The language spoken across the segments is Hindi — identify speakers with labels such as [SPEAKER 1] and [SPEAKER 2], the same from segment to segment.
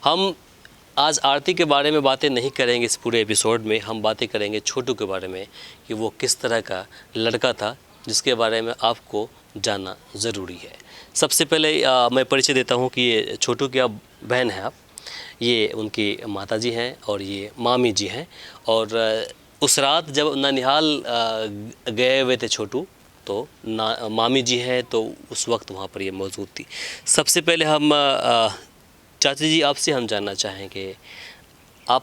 [SPEAKER 1] हम आज आरती के बारे में बातें नहीं करेंगे इस पूरे एपिसोड में। हम बातें करेंगे छोटू के बारे में कि वो किस तरह का लड़का था जिसके बारे में आपको जानना ज़रूरी है। सबसे पहले मैं परिचय देता हूँ कि ये छोटू की आप बहन हैं। आप ये उनकी माताजी हैं और ये मामी जी हैं। और उस रात जब ननिहाल गए हुए थे छोटू, तो मामी जी हैं तो उस वक्त वहाँ पर ये मौजूद थी। सबसे पहले हम चाची जी आपसे हम जानना चाहेंगे, आप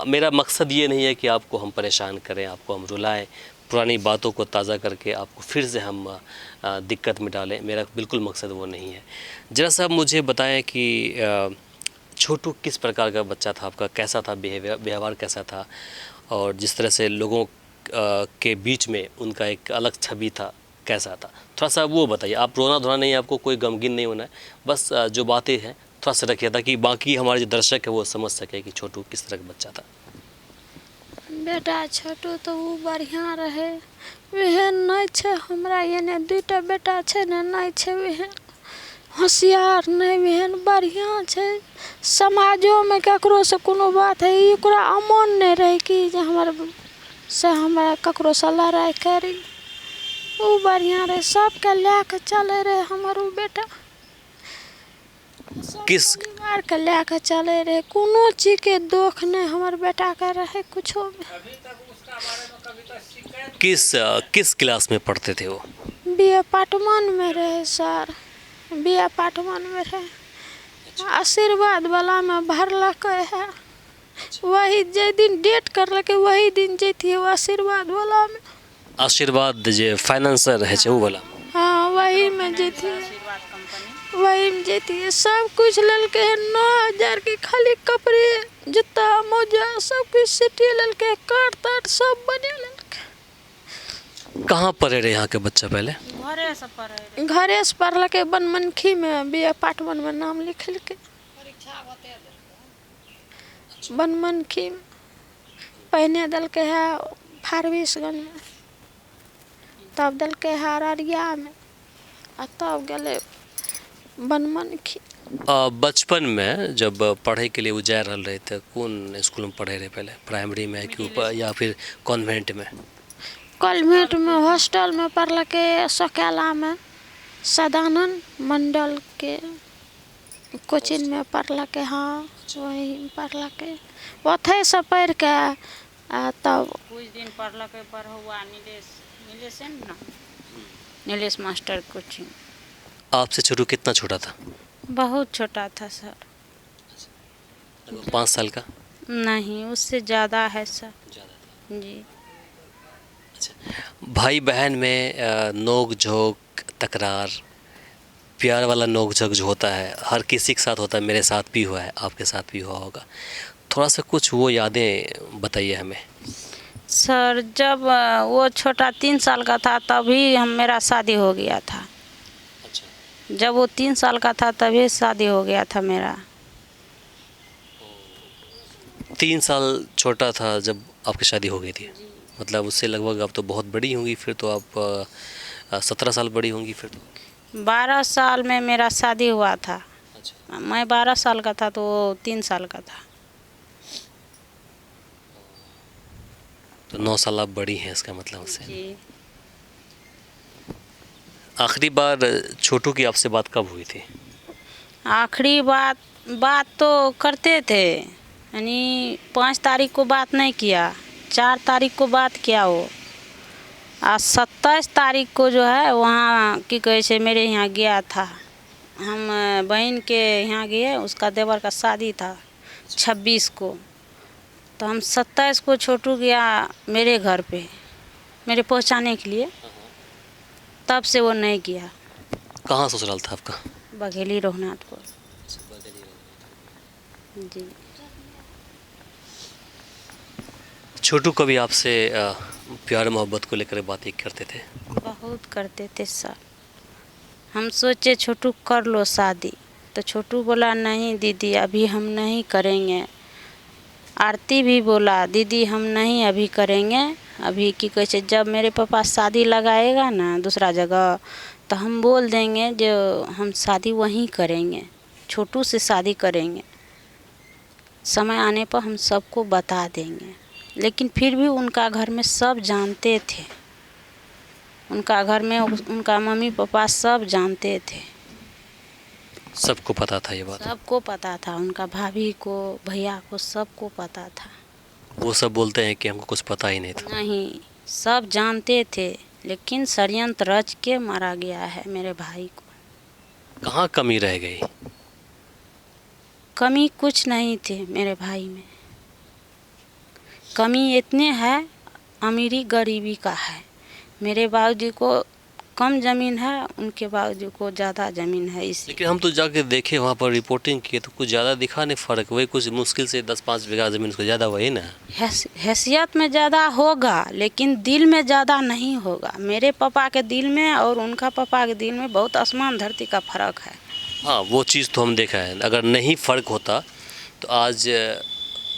[SPEAKER 1] मेरा मकसद ये नहीं है कि आपको हम परेशान करें, आपको हम रुलाएं, पुरानी बातों को ताज़ा करके आपको फिर से हम दिक्कत में डालें। मेरा बिल्कुल मकसद वो नहीं है। ज़रा सा मुझे बताएं कि छोटू किस प्रकार का बच्चा था आपका, कैसा था व्यवहार कैसा था, और जिस तरह से लोगों के बीच में उनका एक अलग छवि था कैसा था, थोड़ा सा वो बताइए। आप रोना धोना नहीं है, आपको कोई गमगीन नहीं होना है, बस जो बातें हैं थोड़ा सा रखिए ताकि बाकी हमारे जो दर्शक है वो समझ सके कि छोटू किस तरह का बच्चा था।
[SPEAKER 2] बेटा छोटू तो वो बढ़िया रहे, वह नहीं छे हमरा एने दूटा बेटा छे ने, नहीं छे वह होशियार नहीं, वह बढ़िया छे। समाजो में ककरो से कोनो बात है एकरा अमन नहीं रहे कि जे हमरा ककरो से लड़ाई करी। वो बढ़िया रहे, सबके लेके चले रहे हमारो बेटा,
[SPEAKER 1] किस
[SPEAKER 2] परिवार के लेके चले रहे, कोनो चीज के दुख नहीं हमारे बेटा का रहे कुछो में।
[SPEAKER 1] किस क्लास में पढ़ते थे वो?
[SPEAKER 2] बीए पार्ट 1 में रहे सर, बीए पार्ट 1 में रहे। आशीर्वाद वाला में भरलक है, वही जे दिन डेट करलके वही दिन जैती है आशीर्वाद वाला में।
[SPEAKER 1] आशीर्वाद जे फाइनेंसर है वो वाला?
[SPEAKER 2] हाँ वही में जैती है, वही में जैती है। सब कुछ ललके है, 9,000 के खाली कपड़े जूता मोजा सब कुछ सिटी ललके, काट ताट सब बने ललके।
[SPEAKER 1] कहाँ पढ़े रहे यहाँ के बच्चा पहले?
[SPEAKER 2] घरे से पढ़लके बनमनखी में, बीए पार्ट 1 में नाम लिखल के बनमनखी में। पहने दल के है फारबिसगंज में, तब दल के है अररिया में, तब गए बनमनखी।
[SPEAKER 1] बचपन में जब पढ़े के लिए वो जा रहे थे, कौन स्कूल में पढ़े रहे पहले? प्राइमरी में कि या फिर कॉन्वेंट में?
[SPEAKER 2] कॉन्वेंट में, हॉस्टल में पढ़लके, सकेला में सदानंद मंडल के कोचिंग में पढ़लके। हाँ वही पढ़लके, ओथे से पढ़ के तब
[SPEAKER 3] कुछ दिन पढ़लके, पढ़ुआ नीलेश मास्टर कोचिंग।
[SPEAKER 1] आपसे छोटू कितना छोटा था?
[SPEAKER 3] बहुत छोटा था सर।
[SPEAKER 1] 5 साल का?
[SPEAKER 3] नहीं, उससे ज़्यादा है सर। जी।
[SPEAKER 1] अच्छा, भाई बहन में नोक झोंक, तकरार, प्यार वाला नोक झोंक जो होता है हर किसी के साथ होता है, मेरे साथ भी हुआ है, आपके साथ भी हुआ होगा। थोड़ा सा कुछ वो यादें बताइए हमें।
[SPEAKER 3] सर जब वो छोटा 3 साल का था तभी मेरा शादी हो गया था।
[SPEAKER 1] अच्छा।
[SPEAKER 3] जब वो 3 साल का था तभी शादी हो गया था मेरा।
[SPEAKER 1] 3 साल छोटा था जब आपकी शादी हो गई थी? मतलब उससे लगभग आप तो बहुत बड़ी होंगी फिर तो, आप 17 साल बड़ी होंगी फिर तो।
[SPEAKER 3] 12 साल में मेरा शादी हुआ था।
[SPEAKER 1] अच्छा।
[SPEAKER 3] मैं 12 साल का था तो वो 3 साल का था।
[SPEAKER 1] तो 9 साल आप बड़ी हैं इसका मतलब उससे।
[SPEAKER 3] जी।
[SPEAKER 1] आखिरी बार छोटू की आपसे बात कब हुई थी?
[SPEAKER 3] आखिरी बात तो करते थे, यानी 5 तारीख को बात नहीं किया, 4 तारीख को बात किया वो। आज 27 तारीख को जो है वहाँ की कहे से मेरे यहाँ गया था, हम बहन के यहाँ गए, उसका देवर का शादी था 26 को, तो हम 27 को छोटू गया मेरे घर पे मेरे पहुँचाने के लिए, तब से वो नहीं गया।
[SPEAKER 1] कहाँ ससुराल था आपका?
[SPEAKER 3] बघेली रघुनाथपुर। जी।
[SPEAKER 1] छोटू कभी आपसे प्यार मोहब्बत को लेकर बातें करते थे?
[SPEAKER 3] बहुत करते थे सर। हम सोचे छोटू कर लो शादी, तो छोटू बोला नहीं दीदी अभी हम नहीं करेंगे। आरती भी बोला दीदी हम नहीं अभी करेंगे, अभी की कैसे जब मेरे पापा शादी लगाएगा ना दूसरा जगह तो हम बोल देंगे जो हम शादी वहीं करेंगे, छोटू से शादी करेंगे। समय आने पर हम सबको बता देंगे। लेकिन फिर भी उनका घर में सब जानते थे, उनका घर में उनका मम्मी पापा सब जानते थे,
[SPEAKER 1] सबको पता था ये बात?
[SPEAKER 3] सबको पता था, उनका भाभी को, भैया को, सबको पता था।
[SPEAKER 1] वो सब बोलते हैं कि हमको कुछ पता ही नहीं था।
[SPEAKER 3] नहीं, सब जानते थे, लेकिन षड्यंत्र रच के मारा गया है मेरे भाई को।
[SPEAKER 1] कहाँ कमी रह गई?
[SPEAKER 3] कमी कुछ नहीं थी मेरे भाई में, कमी इतने है, अमीरी गरीबी का है। मेरे बाबूजी को कम ज़मीन है, उनके बाबूजी को ज़्यादा ज़मीन है। इस
[SPEAKER 1] लेकिन हम तो जाके देखे वहाँ पर, रिपोर्टिंग किए तो कुछ ज़्यादा दिखा नहीं फ़र्क, वही कुछ मुश्किल से 10-5 बीघा ज़मीन उसको ज़्यादा वही ना।
[SPEAKER 3] हैसियत में ज़्यादा होगा, लेकिन दिल में ज़्यादा नहीं होगा। मेरे पापा के दिल में और उनका पापा के दिल में बहुत आसमान धरती का फ़र्क है।
[SPEAKER 1] हाँ, वो चीज़ तो हम देखा है। अगर नहीं फ़र्क होता तो आज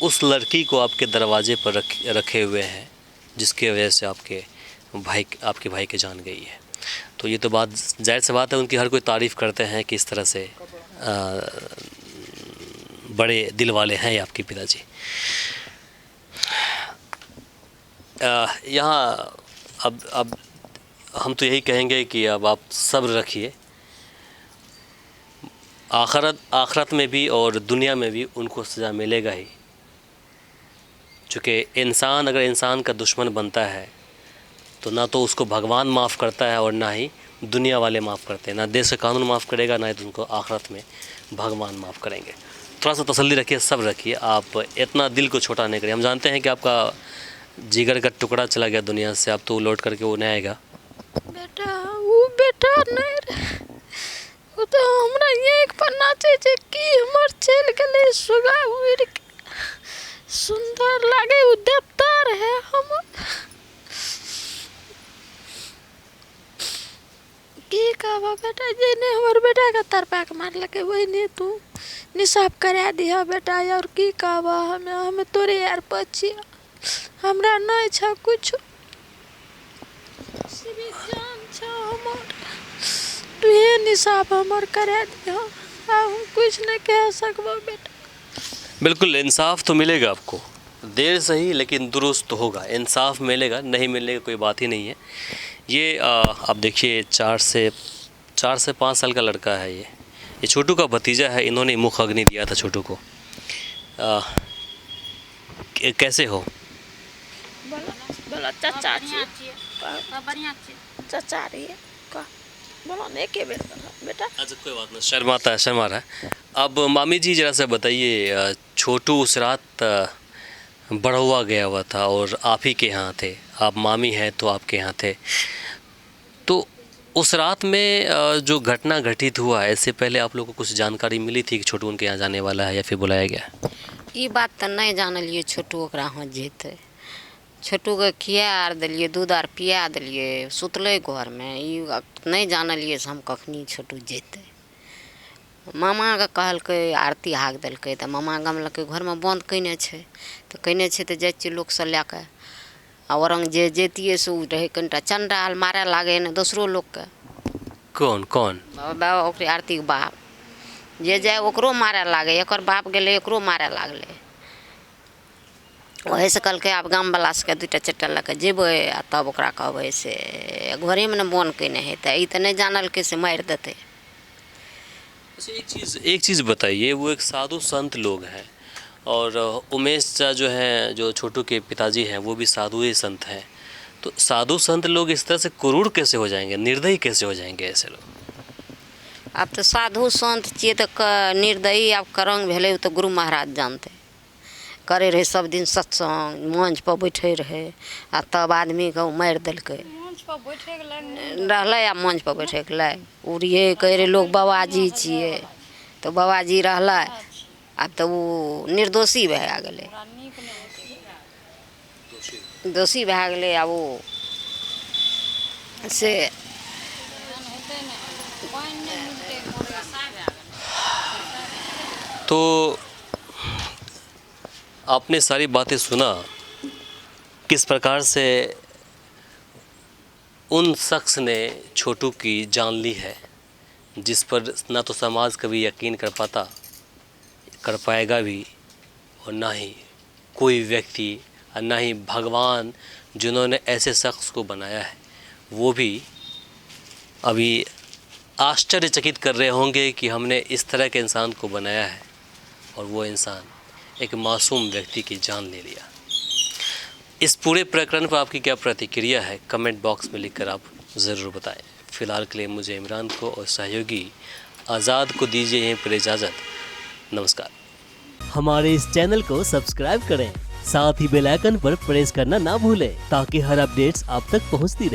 [SPEAKER 1] उस लड़की को आपके दरवाजे पर रखे हुए हैं, जिसके वजह से आपके भाई के जान गई है। तो ये तो बात जाहिर सी बात है, उनकी हर कोई तारीफ़ करते हैं कि इस तरह से बड़े दिल वाले हैं आपके पिताजी। यहाँ अब हम तो यही कहेंगे कि अब आप सब्र रखिए, आखिरत में भी और दुनिया में भी उनको सज़ा मिलेगा ही। चूँकि इंसान अगर इंसान का दुश्मन बनता है तो ना तो उसको भगवान माफ़ करता है और ना ही दुनिया वाले माफ़ करते हैं, ना देश का कानून माफ़ करेगा, ना ही तो उनको आखिरत में भगवान माफ़ करेंगे। थोड़ा सा तसल्ली रखिए, सब्र रखिए, आप इतना दिल को छोटा नहीं करिए। हम जानते हैं कि आपका जिगर का टुकड़ा चला गया दुनिया से, अब तो लौट करके वो नहीं आएगा।
[SPEAKER 2] बेटा वो बेटा नहीं रहे, वो तो हमरा एक पर नाचे जे कि हमर चल गेले सुगा उड़ के, सुंदर लागे वो देवदार है हम की कहबा बेटा, जेने हमर बेटा का तरपा के मार लगे वही ने तू निसाफ करा दिया बेटा। और की कहबा, हमें तोरे यार पछिया, हमरा नहीं छ कुछ, सिर्फ जान छ हमर, तू ये निसाफ हमर करा दिया, हम कुछ नहीं कह सकबो बेटा।
[SPEAKER 1] बिल्कुल इंसाफ तो मिलेगा आपको, देर सही लेकिन दुरुस्त तो होगा। इंसाफ मिलेगा, नहीं मिलने की कोई बात ही नहीं है। ये आप देखिए 4 से 5 साल का लड़का है, ये छोटू का भतीजा है। इन्होंने मुख अग्नि दिया था छोटू को। कैसे हो?
[SPEAKER 2] बोला चाचा चाचा रही है का बोला नहीं के बेटा।
[SPEAKER 1] अच्छा कोई बात नहीं, शर्मा रहा है। अब मामी जी ज़रा सा बताइए, छोटू उस रात बड़ा हुआ गया हुआ था और आप ही के यहाँ थे, आप मामी हैं तो आपके यहाँ थे, तो उस रात में जो घटना घटित हुआ, इससे पहले आप लोगों को कुछ जानकारी मिली थी कि छोटू उनके यहाँ जाने वाला है या फिर बुलाया गया?
[SPEAKER 4] ये बात तो नहीं जानलिए छोटू ओकरा यहाँ जेते। छोटू के खिया आर दिलिए, दूध आर पिया दिलिए, सुतले घर में। ये नहीं जानलिए से हम कखनी छोटू जेते। मामा के कहलकै आरती हाक देलकै तऽ मामा गमलकै घरमे बंद कयने छै, तऽ कयने छै तऽ जाइ छियै लोकसँ लए कऽ। आ औरंग जे जैतियै से ओ रहै कनिटा चंडाल, मारय लागै ने दोसरो लोकके।
[SPEAKER 1] कौन
[SPEAKER 4] बाबा ओकरे आरतीके बाप जे जाय ओकरो मारय लागै, एकर बाप गेलै एकरो मारय लागलै। ओहीसँ कहलकै आब गामवला सभके 2टा 4टा लऽ कऽ जेबै आ तब ओकरा कहबै से घरेमे ने बंद कयने हेतै। ई तऽ नहि जानलकै से मारि देतै।
[SPEAKER 1] एक चीज़ बताइए, वो एक साधु संत लोग हैं और उमेश चा जो हैं, जो छोटू के पिताजी हैं, वो भी साधु ही संत हैं, तो साधु संत लोग इस तरह से क्रूर कैसे हो जाएंगे, निर्दयी कैसे हो जाएंगे ऐसे लोग?
[SPEAKER 4] आब तऽ साधु संत छियै तऽ निर्दयी आब करंग भेलै, ओ तऽ गुरु महाराज जानतै। करै रहै सब दिन सत्संग, मंच पर बैठे रहै आ तब आदमीके ओ मारि देलकै। रहलै आ मंच पर बैठे गेलै, उड़िए कहै रहै लोग बाबाजी छियै, तऽ बाबाजी रहलै। आब तऽ ओ निर्दोषी भए गेलै, दोषी भए गेलै। आब ओ से
[SPEAKER 1] तो आपने सारी बातें सुना, किस प्रकार से उन शख्स ने छोटू की जान ली है, जिस पर ना तो समाज कभी यकीन कर पाएगा भी और ना ही कोई व्यक्ति और ना ही भगवान जिन्होंने ऐसे शख्स को बनाया है वो भी अभी आश्चर्यचकित कर रहे होंगे कि हमने इस तरह के इंसान को बनाया है और वो इंसान एक मासूम व्यक्ति की जान ले लिया। इस पूरे प्रकरण पर आपकी क्या प्रतिक्रिया है, कमेंट बॉक्स में लिखकर आप ज़रूर बताएं। फ़िलहाल के लिए मुझे इमरान को और सहयोगी आज़ाद को दीजिए यहीं पर इजाज़त। नमस्कार।
[SPEAKER 5] हमारे इस चैनल को सब्सक्राइब करें, साथ ही बेल आइकन पर प्रेस करना ना भूलें ताकि हर अपडेट्स आप तक पहुंचती रहे।